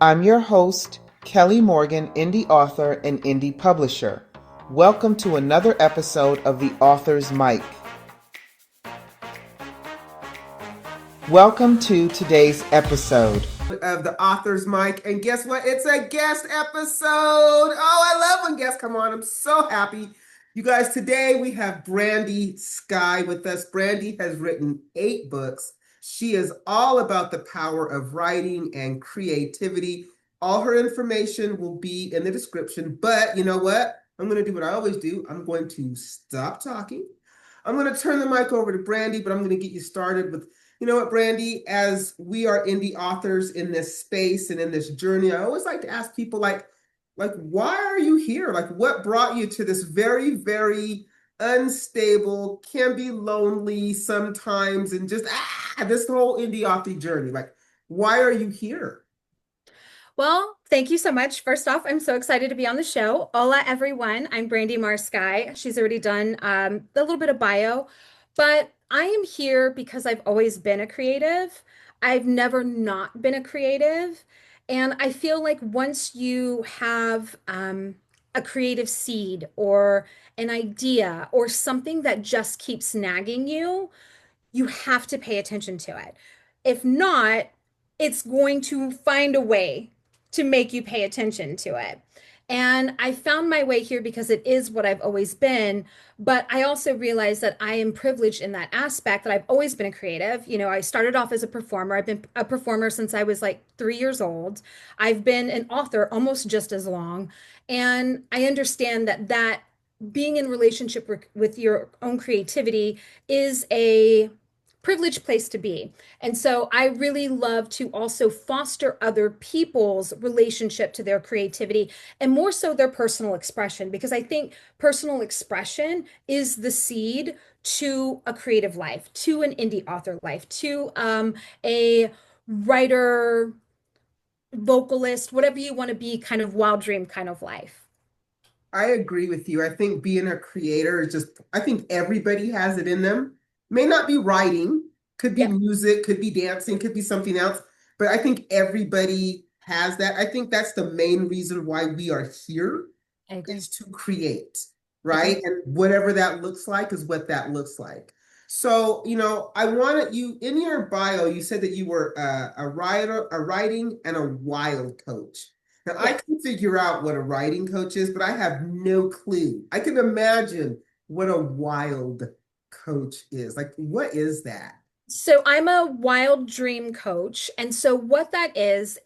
I'm your host, Kelly Morgan, indie author and indie publisher. Welcome to another episode of The Author's Mic. Welcome to today's episode of The Author's Mic. And guess what? It's a guest episode. Oh, I love when guests come on. I'm so happy. You guys, today we have Brandi Skyy with us. Brandi has written 8 books. She is all about the power of writing and creativity. All her information will be in the description. But you know what? I'm going to do what I always do. I'm going to stop talking. I'm going to turn the mic over to Brandi, but I'm going to get you started with, you know what, Brandi, as we are indie authors in this space and in this journey, I always like to ask people why are you here? Like, what brought you to this very, very unstable, can be lonely sometimes, and just this whole indie author journey? Like, why are you here? Well, thank you so much. First off, I'm so excited to be on the show. Hola, everyone. I'm Brandi Amara Skyy. She's already done a little bit of bio, but I am here because I've always been a creative. I've never not been a creative. And I feel like once you have a creative seed or an idea or something that just keeps nagging you have to pay attention to it. If not, it's going to find a way to make you pay attention to it. And I found my way here because it is what I've always been. But I also realized that I am privileged in that aspect that I've always been a creative. You know, I started off as a performer. I've been a performer since I was like 3 years old. I've been an author almost just as long. And I understand that being in relationship with your own creativity is a privileged place to be. And so I really love to also foster other people's relationship to their creativity and more so their personal expression, because I think personal expression is the seed to a creative life, to an indie author life, to a writer, vocalist, whatever you want to be, kind of wild dream kind of life. I agree with you. I think being a creator is just, I think everybody has it in them. May not be writing, could be Yep, music, could be dancing, could be something else, but I think everybody has that. I think that's the main reason why we are here I agree. is to create, Agree. right? And whatever that looks like is what that looks like. So, I wanted you in your bio, you said that you were a writer, a writing and a wild coach. Now, I Yeah. can figure out what a writing coach is, but I have no clue. I can imagine what a wild coach is. Like, what is that? So I'm a wild dream coach. And so what that is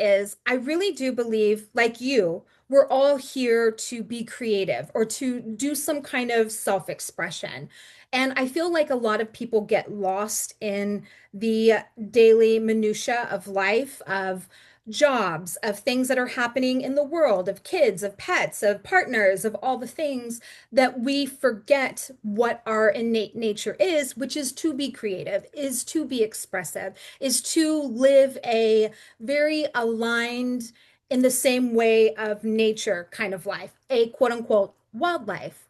I really do believe, like you, we're all here to be creative or to do some kind of self-expression. And I feel like a lot of people get lost in the daily minutia of life, of jobs, of things that are happening in the world, of kids, of pets, of partners, of all the things that we forget what our innate nature is, which is to be creative, is to be expressive, is to live a very aligned in the same way of nature kind of life, a quote unquote wildlife.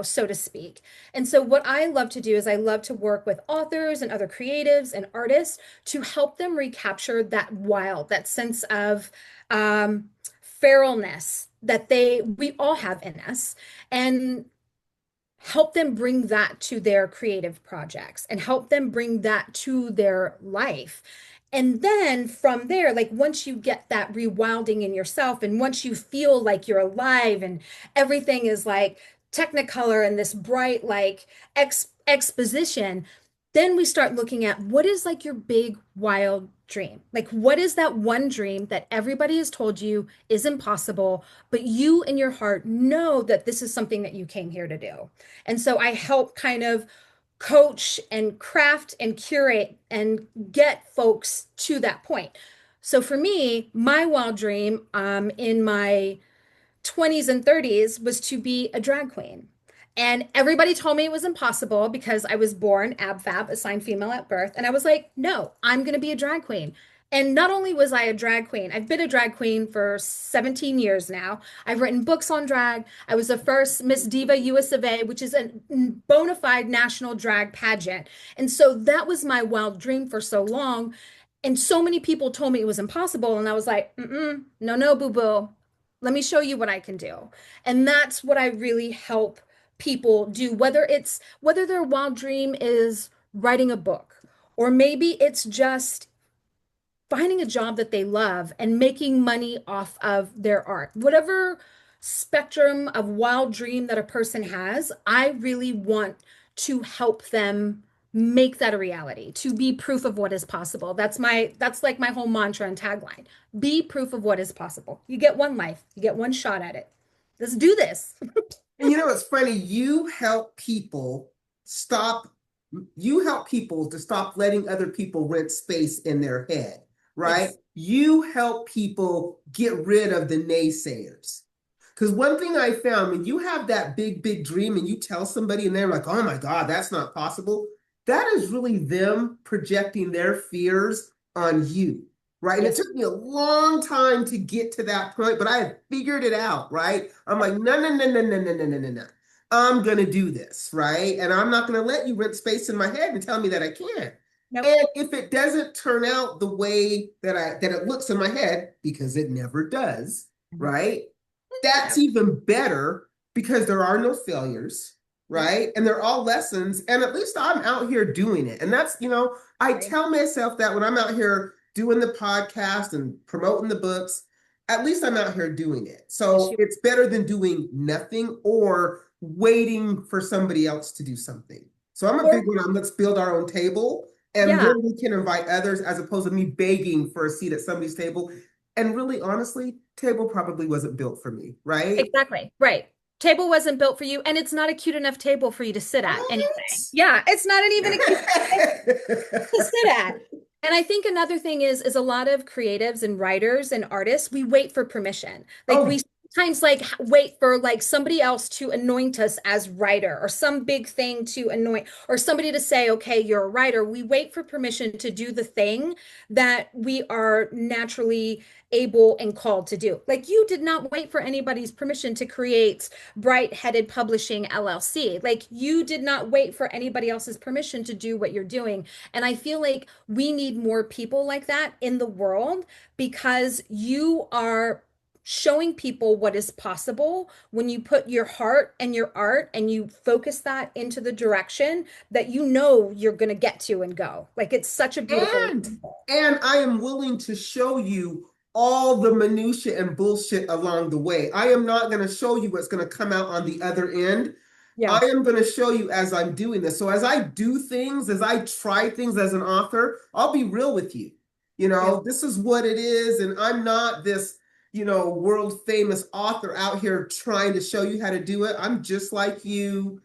So to speak. And so, what I love to do is I love to work with authors and other creatives and artists to help them recapture that wild, that sense of feralness that we all have in us, and help them bring that to their creative projects and help them bring that to their life. And then from there, like once you get that rewilding in yourself, and once you feel like you're alive and everything is like technicolor and this bright, like exposition, then we start looking at what is like your big wild dream. Like, what is that one dream that everybody has told you is impossible, but you in your heart know that this is something that you came here to do? And so I help kind of coach and craft and curate and get folks to that point. So for me, my wild dream in my 20s and 30s was to be a drag queen. And everybody told me it was impossible because I was born ab fab, assigned female at birth. And I was like, no, I'm going to be a drag queen. And not only was I a drag queen, I've been a drag queen for 17 years now. I've written books on drag. I was the first Miss Diva US of A, which is a bona fide national drag pageant. And so that was my wild dream for so long. And so many people told me it was impossible. And I was like, no, no, boo-boo. Let me show you what I can do. And that's what I really help people do, whether their wild dream is writing a book, or maybe it's just finding a job that they love and making money off of their art. Whatever spectrum of wild dream that a person has, I really want to help them make that a reality, to be proof of what is possible. That's like my whole mantra and tagline. Be proof of what is possible. You get one life, you get one shot at it. Let's do this. And you know, it's funny, stop, you help people to stop letting other people rent space in their head, right? Yes. You help people get rid of the naysayers. Because one thing I found, when you have that big, big dream and you tell somebody and they're like, oh my God, that's not possible, that is really them projecting their fears on you, right? And it Yes. took me a long time to get to that point, but I had figured it out, right? I'm like, no, no, no, no, no, no, no, no, no, no. I'm going to do this, right? And I'm not going to let you rent space in my head and tell me that I can't. Nope. And if it doesn't turn out the way that it looks in my head, because it never does, right? That's Never. even better because there are no failures, Yep. right? And they're all lessons. And at least I'm out here doing it. And that's, I Right. tell myself that when I'm out here doing the podcast and promoting the books, at least I'm out here doing it. Yes, So it's better than doing nothing or waiting for somebody else to do something. So I'm a or big one on let's build our own table. And yeah, then we can invite others as opposed to me begging for a seat at somebody's table. And really, honestly, table probably wasn't built for me, right? exactly. Right. Table wasn't built for you, and it's not a cute enough table for you to sit at anyway. What? Yeah, it's not even a cute to sit at. And I think another thing is a lot of creatives and writers and artists, we wait for permission. Like we Oh, sometimes like wait for like somebody else to anoint us as writer or some big thing to anoint or somebody to say, okay, you're a writer. We wait for permission to do the thing that we are naturally able and called to do. Like you did not wait for anybody's permission to create Bright Headed Publishing LLC. Like you did not wait for anybody else's permission to do what you're doing. And I feel like we need more people like that in the world because you are showing people what is possible when you put your heart and your art and you focus that into the direction that you know you're going to get to and go. Like it's such a beautiful. and and I am willing to show you all the minutia and bullshit along the way. I am not going to show you what's going to come out on the other end. I Yeah. am going to show you as I'm doing this. So as I do things, as I try things as an author, I'll be real with you. Yeah. This is what it is, and I'm not this, world famous author out here trying to show you how to do it. I'm just like you,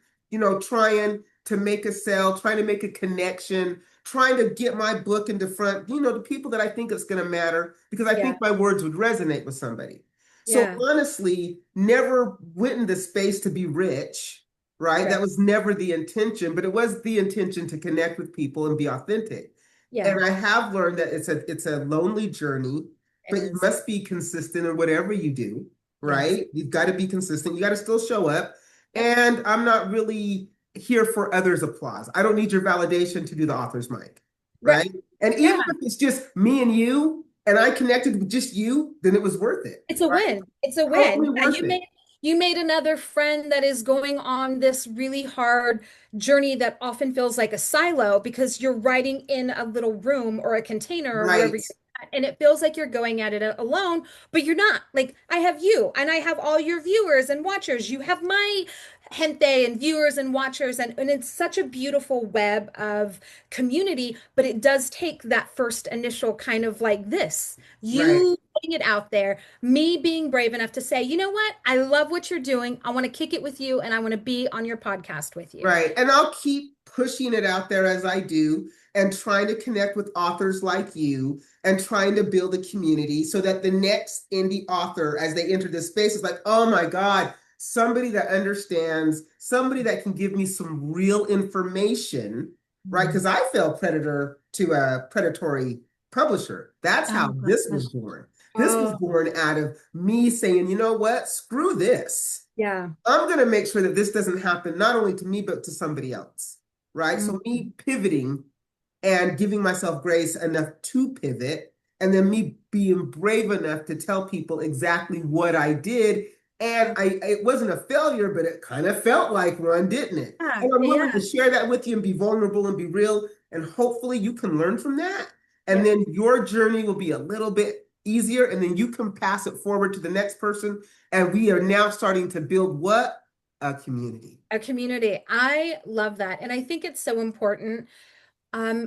trying to make a sale, trying to make a connection, trying to get my book into front, the people that I think it's going to matter because I Yeah. think my words would resonate with somebody. So Yeah. honestly, never went into space to be rich, right? That Right. was never the intention, but it was the intention to connect with people and be authentic. Yeah. And I have learned that it's a lonely journey, It but you is. must be consistent in whatever you do, Yes. right? You've got to be consistent. You got to still show up. Yep. And I'm not really here for others' applause. I don't need your validation to do the author's mic, Right. right? And Yeah. even if it's just me and you, and I connected with just you, then it was worth it, It's a right? win. It's a Totally win. Yeah, worth it. you made another friend that is going on this really hard journey that often feels like a silo because you're writing in a little room or a container or wherever Right, you're at, and it feels like you're going at it alone, but you're not. Like I have you and I have all your viewers and watchers. You have my gente and viewers and watchers and it's such a beautiful web of community, but it does take that first initial kind of like this. right. You putting it out there, me being brave enough to say, you know what? I love what you're doing. I want to kick it with you and I want to be on your podcast with you. Right. And I'll keep pushing it out there as I do and trying to connect with authors like you and trying to build a community so that the next indie author, as they enter this space, is like, oh my God, somebody that understands, somebody that can give me some real information, right? Because I fell predator to a predatory publisher. That's Oh how my this gosh. was born. This was Oh, born out of me saying, you know what? Screw this. yeah. I'm going to make sure that this doesn't happen, not only to me, but to somebody else. Right. So Mm. me pivoting and giving myself grace enough to pivot, and then me being brave enough to tell people exactly what I did. And it wasn't a failure, but it kind of felt like one, didn't it? Yeah, And I'm willing yeah, to share that with you and be vulnerable and be real. And hopefully you can learn from that. And yeah. then your journey will be a little bit easier. And then you can pass it forward to the next person. And we are now starting to build what? A community. A community. I love that. And I think it's so important.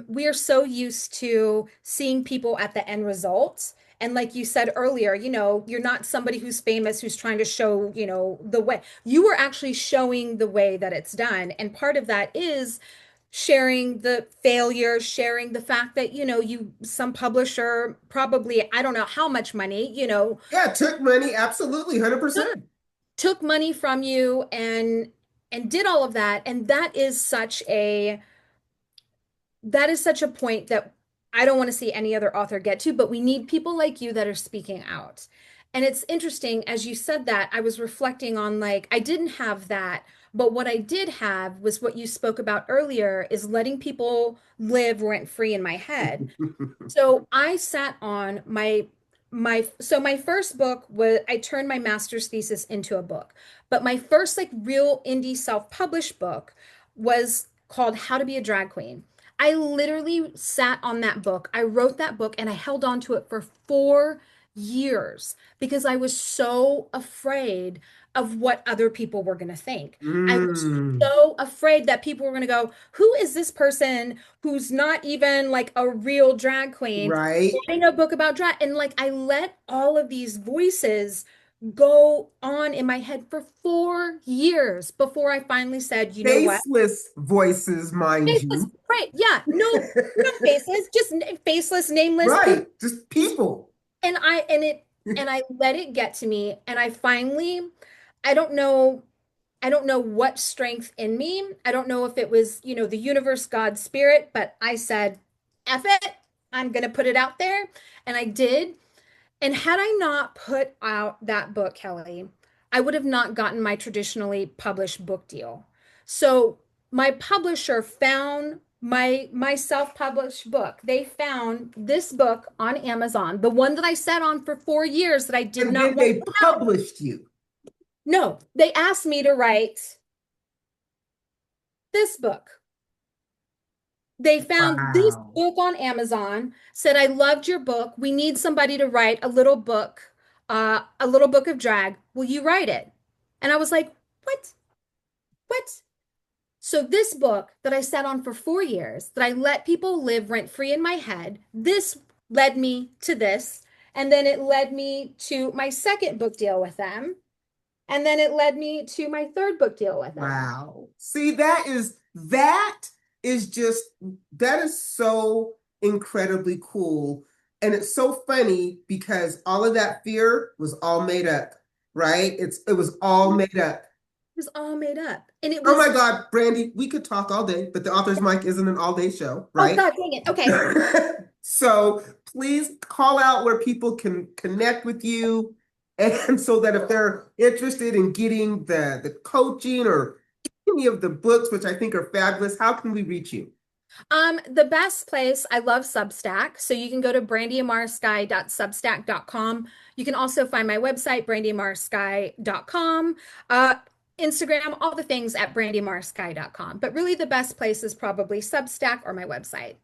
We are so used to seeing people at the end result. And like you said earlier, you're not somebody who's famous who's trying to show, the way. You were actually showing the way that it's done. And part of that is sharing the failure, sharing the fact that, some publisher probably, I don't know how much money, Yeah, took money, absolutely, took 100%. took money from you and did all of that. And that is such a point that I don't want to see any other author get to, but we need people like you that are speaking out. And it's interesting, as you said that, I was reflecting on like, I didn't have that, but what I did have was what you spoke about earlier is letting people live rent free in my head. So I sat on my first book was I turned my master's thesis into a book. But my first like real indie self-published book was called How to Be a Drag Queen. I literally sat on that book. I wrote that book and I held on to it for 4 years because I was so afraid of what other people were going to think. I was Mm, so afraid that people were going to go, who is this person who's not even like a real drag queen right. writing a book about drag? And like I let all of these voices go on in my head for 4 years before I finally said, you know what? Faceless voices, mind Faceless, you. right? Yeah, no faces, just faceless, nameless people. Right, just people. And I let it get to me, and I finally, I don't know, I don't know what strength in me. I don't know if it was, the universe, God, spirit, but I said, F it. I'm going to put it out there. And I did. And had I not put out that book, Kelly, I would have not gotten my traditionally published book deal. So my publisher found my self-published book. They found this book on Amazon, the one that I sat on for 4 years that I did And not then want they to put out. published you. No, they asked me to write this book. They found this Wow. book on Amazon, said, I loved your book. We need somebody to write a little book of drag. Will you write it? And I was like, what? What? So this book that I sat on for 4 years, that I let people live rent free in my head, this led me to this. And then it led me to my second book deal with them. And then it led me to my third book deal with them. Wow. See, that is so incredibly cool. And it's so funny because all of that fear was all made up, right? It was all It made up. was all made up. And it Oh my was, God, Brandy, we could talk all day, but the author's mic isn't an all-day show, oh right? God, dang it. Okay. So please call out where people can connect with you. And so that if they're interested in getting the coaching or any of the books, which I think are fabulous, how can we reach you? The best place, I love Substack. So you can go to brandyamarsky.substack.com. You can also find my website, brandyamarsky.com. Instagram, all the things at brandyamarsky.com. But really the best place is probably Substack or my website.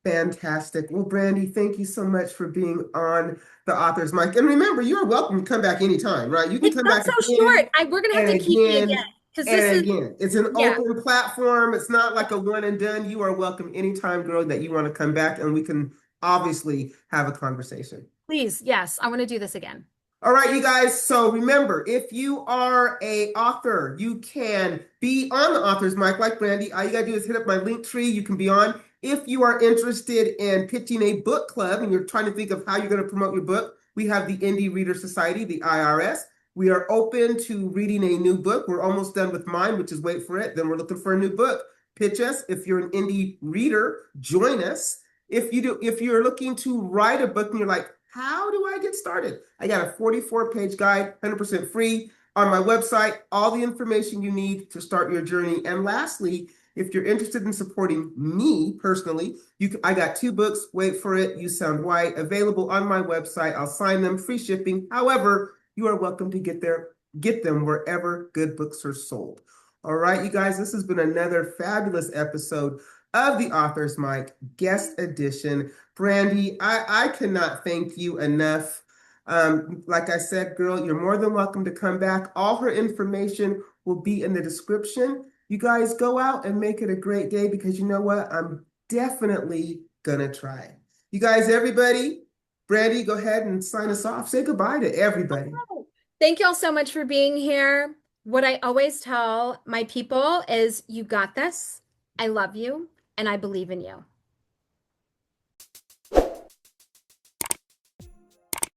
Fantastic. Well, Brandy, thank you so much for being on the author's mic. And remember, you're welcome to come back anytime, right? You can It's come not back so again short. We're gonna have and to keep me again again because this and is, again. It's an yeah, open platform. It's not like a one and done. You are welcome anytime, girl, that you want to come back and we can obviously have a conversation. please. Yes, I want to do this again. All right, you guys. So remember, if you are a author, you can be on the author's mic like Brandy. All you gotta do is hit up my link tree. You can be on. If you are interested in pitching a book club and you're trying to think of how you're going to promote your book, we have the Indie Reader Society, the IRS. We are open to reading a new book. We're almost done with mine, which is wait for it. Then we're looking for a new book. Pitch us. If you're an indie reader, join us. If you're looking to write a book and you're like, how do I get started? I got a 44-page guide, 100% free on my website, all the information you need to start your journey. And lastly, If you're interested in supporting me personally, I got 2 books. Wait for it. You Sound White, available on my website. I'll sign them, free shipping. However, you are welcome to get them wherever good books are sold. All right, you guys, this has been another fabulous episode of the Author's Mic Guest Edition. Brandi, I cannot thank you enough. Like I said, girl, you're more than welcome to come back. All her information will be in the description. You guys go out and make it a great day, because you know what? I'm definitely gonna try. You guys, everybody, Brandi, go ahead and sign us off. Say goodbye to everybody. Oh, thank you all so much for being here. What I always tell my people is you got this. I love you and I believe in you.